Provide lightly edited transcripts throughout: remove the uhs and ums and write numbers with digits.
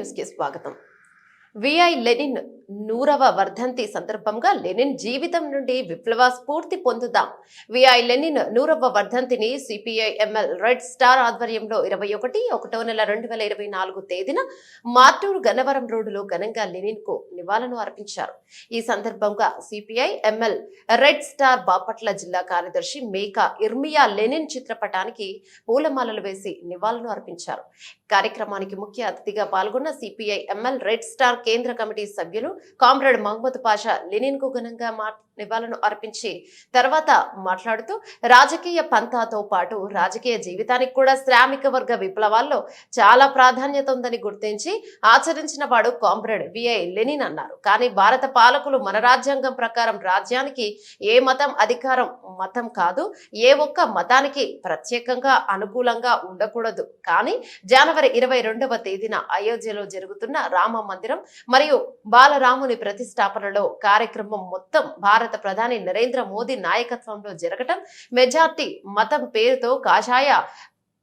News కి స్వాగతం. VI Lenin 100వ వర్ధంతి సందర్భంగా లెనిన్ జీవితం నుండి విప్లవ స్ఫూర్తి పొందుదాం. విఐ లెనిన్ 100వ వర్ధంతిని సిపిఐ ఎంఎల్ రెడ్ స్టార్ ఆధ్వర్యంలో 21/1/2024 తేదీన మార్టూర్ గన్నవరం రోడ్డులో ఘనంగా లెనిన్ కు నివాళులు అర్పించారు. ఈ సందర్భంగా CPI ML red star Bapatla జిల్లా కార్యదర్శి మేకా ఇర్మియా లెనిన్ చిత్రపటానికి పూలమాలలు వేసి నివాళులు అర్పించారు. కార్యక్రమానికి ముఖ్య అతిథిగా పాల్గొన్న సిపిఐ ఎంఎల్ రెడ్ స్టార్ కేంద్ర కమిటీ సభ్యులు కామ్రేడ్ మహమ్మద్ పాషా లెనిన్ కు ఘనంగా నివాళులు అర్పించి తర్వాత మాట్లాడుతూ రాజకీయ పంథాతో పాటు రాజకీయ జీవితానికి కూడా శ్రామిక వర్గ విప్లవాల్లో చాలా ప్రాధాన్యత ఉందని గుర్తించి ఆచరించిన వాడు కామ్రేడ్ విఐ లెనిన్ అన్నారు. కానీ భారత పాలకులు మన రాజ్యాంగం ప్రకారం రాజ్యానికి ఏ మతం అధికారం మతం కాదు, ఏ ఒక్క మతానికి ప్రత్యేకంగా అనుకూలంగా ఉండకూడదు. కానీ జనవరి 22వ తేదీన అయోధ్యలో జరుగుతున్న రామ మందిరం మరియు బాలరాముని ప్రతిష్టాపనలో కార్యక్రమం మొత్తం భారత ప్రధాని నరేంద్ర మోదీ నాయకత్వంలో జరగటం, మెజార్టీ మతం పేరుతో కాషాయ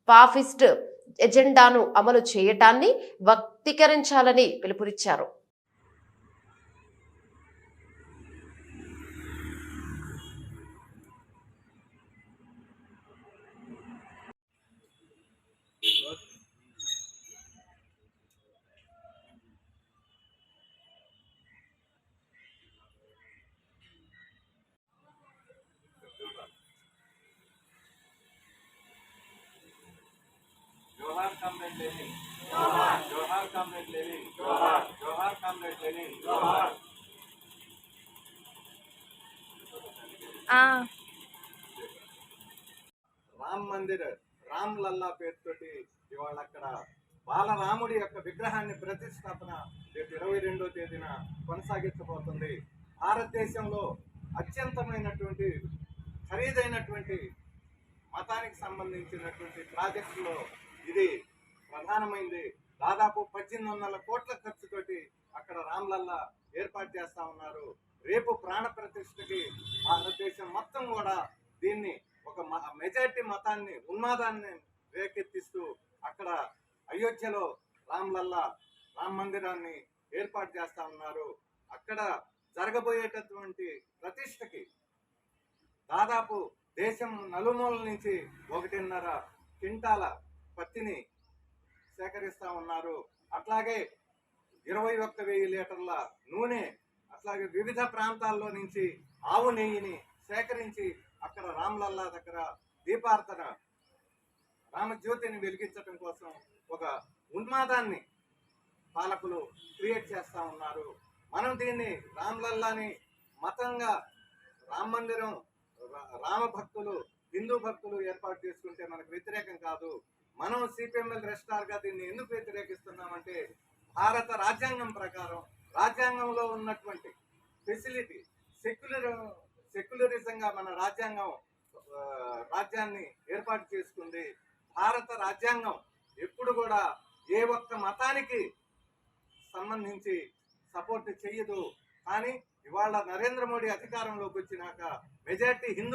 పాపిస్ట్ ఎజెండాను అమలు చేయటాన్ని వక్తీకరించాలని పిలుపునిచ్చారు. जोहार कामरेड लेनिन, जोहार जोहार कामरेड लेनिन, जोहार जोहार कामरेड लेनिन, जोहार. రామ్ మందిర్ రామ్ లల్లా పేరుతోటి ఇవాళ అక్కడ బాలరాముడి యొక్క విగ్రహాన్ని ప్రతిష్టాపన రేపు 22వ తేదీన కొనసాగించబోతుంది. భారతదేశంలో అత్యంతమైనటువంటి ఖరీదైనటువంటి మతానికి సంబంధించినటువంటి ప్రాజెక్టులో ఇది ప్రధానమైంది. దాదాపు 1800 కోట్ల ఖర్చుతోటి అక్కడ రామ్లల్లా ఏర్పాటు చేస్తా ఉన్నారు. రేపు ప్రాణ ప్రతిష్టకి భారతదేశం మొత్తం కూడా దీన్ని ఒక మెజారిటీ మతాన్ని ఉన్మాదాన్ని రేకెత్తిస్తూ అక్కడ అయోధ్యలో రామ్లల్లా రామ మందిరాన్ని ఏర్పాటు చేస్తా ఉన్నారు. అక్కడ జరగబోయేటటువంటి ప్రతిష్టకి దాదాపు దేశం నలుమూలల నుంచి 1.5 క్వింటాల పత్తిని సేకరిస్తా ఉన్నారు. అట్లాగే 21,000 లీటర్ల నూనె, అట్లాగే వివిధ ప్రాంతాల్లో నుంచి ఆవు నెయ్యిని సేకరించి అక్కడ రామ్లల్లా దగ్గర దీపార్తన రామజ్యోతిని వెలిగించడం కోసం ఒక ఉన్మాదాన్ని పాలకులు క్రియేట్ చేస్తా ఉన్నారు. మనం దీన్ని రామ్లల్లాని మతంగా రామ మందిరం రామ భక్తులు హిందూ భక్తులు ఏర్పాటు చేసుకుంటే మనకు వ్యతిరేకం కాదు. మనం సిపిఎంఎల్ రెస్టార్ గా దీన్ని ఎందుకు వ్యతిరేకిస్తున్నామంటే భారత రాజ్యాంగం ప్రకారం రాజ్యాంగంలో ఉన్నటువంటి ఫెసిలిటీ సెక్యులరిజంగా మన రాజ్యాన్ని ఏర్పాటు చేసుకుంది. భారత రాజ్యాంగం ఎప్పుడు కూడా ఏ ఒక్క మతానికి సంబంధించి సపోర్ట్ చెయ్యదు. కానీ ఇవాళ నరేంద్ర మోడీ అధికారంలోకి వచ్చినాక మెజార్టీ హిందూ